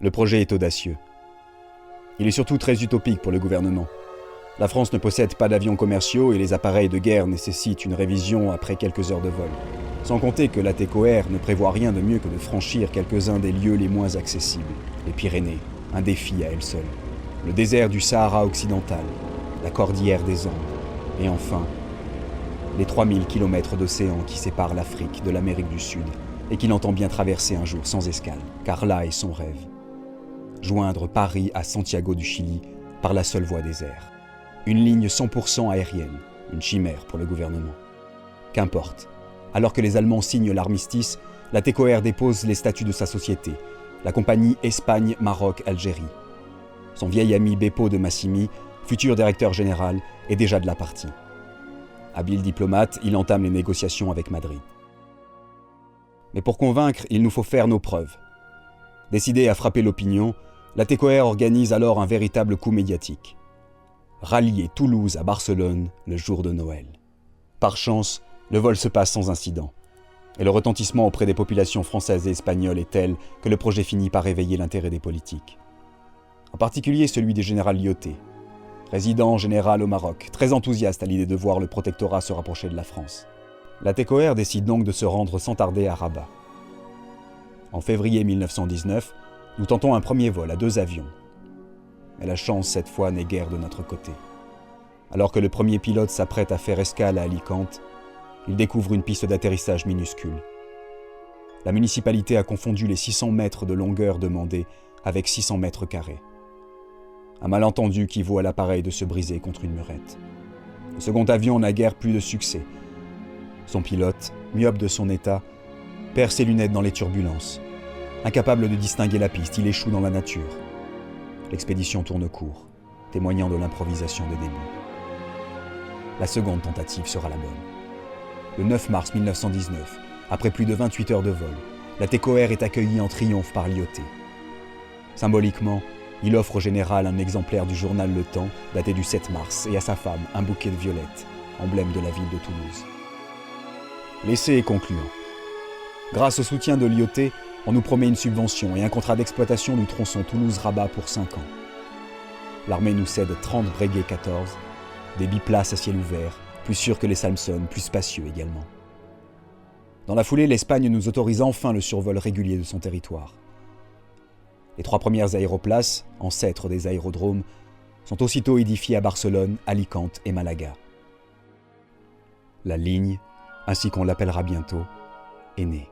Le projet est audacieux. Il est surtout très utopique pour le gouvernement. La France ne possède pas d'avions commerciaux et les appareils de guerre nécessitent une révision après quelques heures de vol. Sans compter que la TECOR ne prévoit rien de mieux que de franchir quelques-uns des lieux les moins accessibles. Les Pyrénées, un défi à elles seules. Le désert du Sahara occidental, la cordillère des Andes, et enfin, les 3000 km d'océan qui séparent l'Afrique de l'Amérique du Sud et qu'il entend bien traverser un jour sans escale, car là est son rêve. Joindre Paris à Santiago du Chili par la seule voie des airs. Une ligne 100% aérienne, une chimère pour le gouvernement. Qu'importe, alors que les Allemands signent l'armistice, la TECOR dépose les statuts de sa société, la compagnie Espagne-Maroc-Algérie. Son vieil ami Beppo de Massimi, futur directeur général, est déjà de la partie. Habile diplomate, il entame les négociations avec Madrid. Mais pour convaincre, il nous faut faire nos preuves. Décidée à frapper l'opinion, la TECOR organise alors un véritable coup médiatique. Rallier Toulouse à Barcelone le jour de Noël. Par chance, le vol se passe sans incident. Et le retentissement auprès des populations françaises et espagnoles est tel que le projet finit par éveiller l'intérêt des politiques. En particulier celui du général Lyautey, résident général au Maroc, très enthousiaste à l'idée de voir le protectorat se rapprocher de la France. La TECOR décide donc de se rendre sans tarder à Rabat. En février 1919, nous tentons un premier vol à 2 avions. Mais la chance, cette fois, n'est guère de notre côté. Alors que le premier pilote s'apprête à faire escale à Alicante, il découvre une piste d'atterrissage minuscule. La municipalité a confondu les 600 mètres de longueur demandés avec 600 mètres carrés. Un malentendu qui vaut à l'appareil de se briser contre une murette. Le second avion n'a guère plus de succès. Son pilote, myope de son état, perd ses lunettes dans les turbulences. Incapable de distinguer la piste, il échoue dans la nature. L'expédition tourne court, témoignant de l'improvisation des débuts. La seconde tentative sera la bonne. Le 9 mars 1919, après plus de 28 heures de vol, la TECOR est accueillie en triomphe par Lyautey. Symboliquement, il offre au général un exemplaire du journal Le Temps, daté du 7 mars, et à sa femme un bouquet de violettes, emblème de la ville de Toulouse. L'essai est concluant. Grâce au soutien de Lyautey, on nous promet une subvention et un contrat d'exploitation du tronçon Toulouse-Rabat pour 5 ans. L'armée nous cède 30 Breguet 14, des biplaces à ciel ouvert, plus sûrs que les Salmson, plus spacieux également. Dans la foulée, l'Espagne nous autorise enfin le survol régulier de son territoire. Les 3 premières aéroplaces, ancêtres des aérodromes, sont aussitôt édifiées à Barcelone, Alicante et Malaga. La ligne, ainsi qu'on l'appellera bientôt, est née.